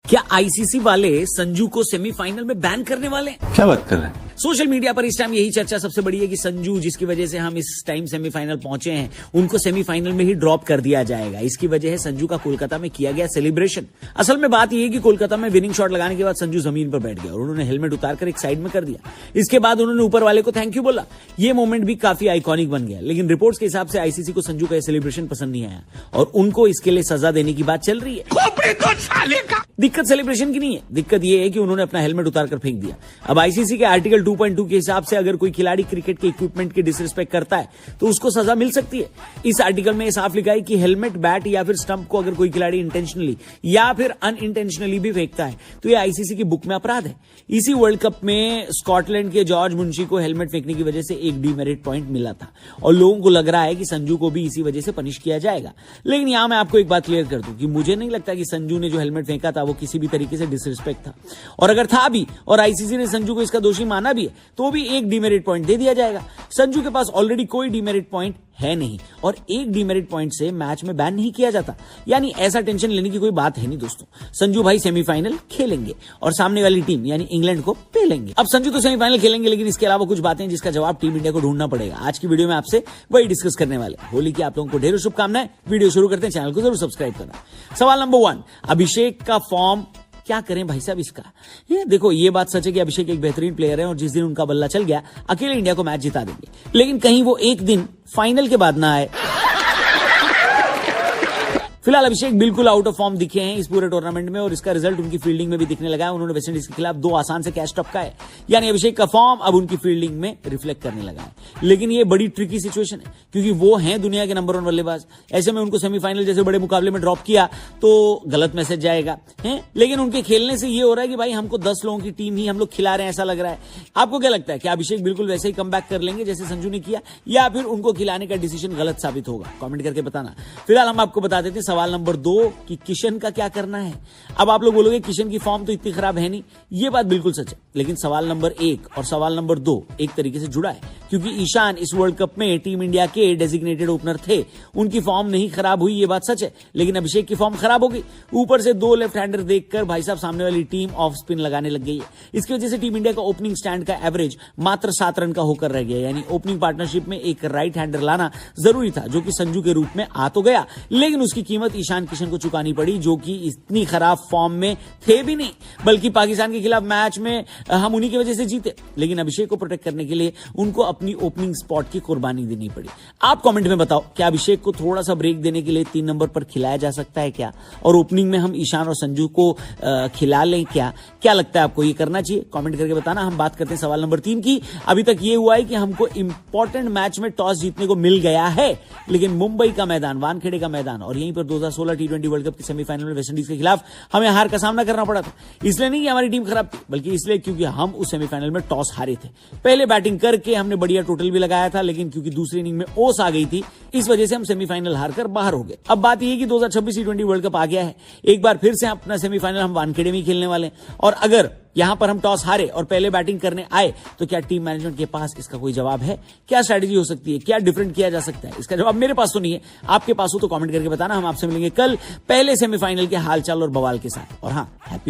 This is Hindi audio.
क्या आईसीसी वाले संजू को सेमीफाइनल में बैन करने वाले हैं? क्या बात कर रहे हैं? सोशल मीडिया पर इस टाइम यही चर्चा सबसे बड़ी है कि संजू, जिसकी वजह से हम इस टाइम सेमीफाइनल पहुंचे हैं, उनको सेमीफाइनल में ही ड्रॉप कर दिया जाएगा। इसकी वजह है संजू का कोलकाता में किया गया सेलिब्रेशन। असल में बात यह है कि कोलकाता में विनिंग शॉट लगाने के बाद संजू जमीन पर बैठ गया और उन्होंने हेलमेट उतारकर एक साइड में कर दिया। इसके बाद उन्होंने ऊपर वाले को थैंक यू बोला। यह मोमेंट भी काफी आइकॉनिक बन गया, लेकिन रिपोर्ट्स के हिसाब से आईसीसी को संजू का सेलिब्रेशन पसंद नहीं आया और उनको इसके लिए सजा देने की बात चल रही है। दिक्कत सेलिब्रेशन की नहीं है, दिक्कत यह है कि उन्होंने अपना हेलमेट उतारकर फेंक दिया। अब आईसीसी के आर्टिकल 2.2 के हिसाब से अगर कोई खिलाड़ी क्रिकेट के इक्विपमेंट की डिसरिस्पेक्ट करता है तो उसको सजा मिल सकती है। इस आर्टिकल में साफ लिखा है कि हेलमेट, बैट या फिर स्टंप को अगर कोई खिलाड़ी इंटेंशनली या फिर अनइंटेंशनली भी फेंकता है तो यह आईसीसी की बुक में अपराध है। इसी वर्ल्ड कप में स्कॉटलैंड के जॉर्ज मुंशी को हेलमेट फेंकने की वजह से एक डीमेरिट पॉइंट मिला था और लोगों को लग रहा है कि संजू को भी इसी वजह से पनिश किया जाएगा। लेकिन यहां मैं आपको एक बात क्लियर कर दूं कि मुझे नहीं लगता कि संजू ने जो हेलमेट फेंका था वो किसी भी तरीके से डिसरिस्पेक्ट था, और अगर था भी और आईसीसी ने संजू को इसका दोषी माना भी है तो भी एक डीमेरिट पॉइंट दे दिया जाएगा। संजू के पास ऑलरेडी कोई डीमेरिट पॉइंट है नहीं और एक डीमेरिट पॉइंट से मैच में बैन नहीं किया जाता, यानी ऐसा टेंशन लेने की कोई बात है नहीं दोस्तों। संजू भाई सेमीफाइनल खेलेंगे और सामने वाली टीम यानी इंग्लैंड को पेलेंगे। अब संजू तो सेमीफाइनल खेलेंगे, लेकिन इसके अलावा कुछ बातें जिसका जवाब टीम इंडिया को ढूंढना पड़ेगा। आज की वीडियो में आपसे वही डिस्कस करने वाले। होली की आप लोगों को ढेरों शुभकामनाएं। वीडियो शुरू करते हैं, चैनल को जरूर सब्सक्राइब करना। सवाल नंबर 1, अभिषेक का फॉर्म क्या करें भाई साहब इसका? देखो, ये बात सच है कि अभिषेक एक बेहतरीन प्लेयर है और जिस दिन उनका बल्ला चल गया अकेले इंडिया को मैच जिता देंगे, लेकिन कहीं वो एक दिन फाइनल के बाद ना आए। फिलहाल अभिषेक बिल्कुल आउट ऑफ फॉर्म दिखे हैं इस पूरे टूर्नामेंट में और इसका रिजल्ट उनकी फील्डिंग में भी दिखने लगा है। उन्होंने वेस्टइंडीज के खिलाफ 2 आसान से कैच टपका है, यानी अभिषेक का फॉर्म अब उनकी फील्डिंग में रिफ्लेक्ट करने लगा है। लेकिन ये बड़ी ट्रिकी सिचुएशन है क्योंकि वो हैं दुनिया के नंबर 1 बल्लेबाज। ऐसे में उनको सेमीफाइनल जैसे बड़े मुकाबले में ड्रॉप किया तो गलत मैसेज जाएगा है। लेकिन उनके खेलने से ये हो रहा है कि भाई हमको 10 लोगों की टीम ही हम लोग खिला रहे हैं, ऐसा लग रहा है। आपको क्या लगता है कि अभिषेक बिल्कुल वैसे ही कमबैक कर लेंगे जैसे संजू ने किया, या फिर उनको खिलाने का डिसीजन गलत साबित होगा? कमेंट करके बताना। फिलहाल हम आपको बता देते हैं सवाल नंबर 2 कि किशन का क्या करना है। अब आप लोग बोलोगे किशन की फॉर्म तो इतनी खराब है नहीं, ये बात बिल्कुल सच है, लेकिन सवाल नंबर 1 और सवाल नंबर 2 एक तरीके से जुड़ा है क्योंकि ईशान इस वर्ल्ड कप में टीम इंडिया के डेजिग्नेटेड ओपनर थे। उनकी फॉर्म नहीं खराब हुई, ये बात सच है, लेकिन अभिषेक की फॉर्म खराब हो गई। ऊपर से 2 लेफ्ट हैंडर देखकर भाई साहब सामने वाली टीम ऑफ स्पिन लगाने लग गई है। इसकी वजह से टीम इंडिया का ओपनिंग स्टैंड का एवरेज मात्र 7 रन का होकर रह गया, यानी ओपनिंग पार्टनरशिप में एक राइट हैंडर लाना जरूरी था जो कि संजू के रूप में आ तो गया, लेकिन उसकी कीमत ईशान किशन को चुकानी पड़ी जो कि इतनी खराब फॉर्म में थे भी नहीं, बल्कि पाकिस्तान के खिलाफ मैच में हम उन्हीं की वजह से जीते। लेकिन अभिषेक को प्रोटेक्ट करने के लिए उनको अपनी ओपनिंग स्पॉट की कुर्बानी देनी पड़ी। आप कमेंट में बताओ, क्या अभिषेक को थोड़ा सा ब्रेक देने के लिए 3 नंबर पर खिलाया जा सकता है क्या? और ओपनिंग में हम ईशान और संजू को खिला लें क्या लगता है आपको? ये करना चाहिए? कमेंट करके बताना। हम बात करते हैं सवाल नंबर 3 की। अभी तक ये हुआ है कि हमको इंपॉर्टेंट मैच में टॉस जीतने को मिल गया है, लेकिन मुंबई का मैदान, वानखेड़े का मैदान और यहीं पर 2016 T20 वर्ल्ड कप के सेमीफाइनल में वेस्टइंडीज के खिलाफ हमें हार का सामना करना पड़ा था। इसलिए नहीं कि हमारी टीम खराब थी, बल्कि इसलिए क्योंकि हम उस सेमीफाइनल में टॉस हारे थे। पहले बैटिंग करके हमने बढ़िया टोटल भी लगाया था, लेकिन क्योंकि दूसरी इनिंग में ओस आ गई थी, इस वजह से हम सेमीफाइनल हारकर बाहर हो गए। अब बात यह है कि 2026 T20 वर्ल्ड कप आ गया है, एक बार फिर से अपना सेमीफाइनल हम वानखेड़े में खेलने वाले हैं और अगर यहां पर हम टॉस हारे और पहले बैटिंग करने आए तो क्या टीम मैनेजमेंट के पास इसका कोई जवाब है? क्या स्ट्रैटेजी हो सकती है? क्या डिफरेंट किया जा सकता है? इसका जवाब मेरे पास तो नहीं है, आपके पास हो तो कमेंट करके बताना। हम आपसे मिलेंगे कल पहले सेमीफाइनल के हालचाल और बवाल के साथ। और हाँ, हैप्पी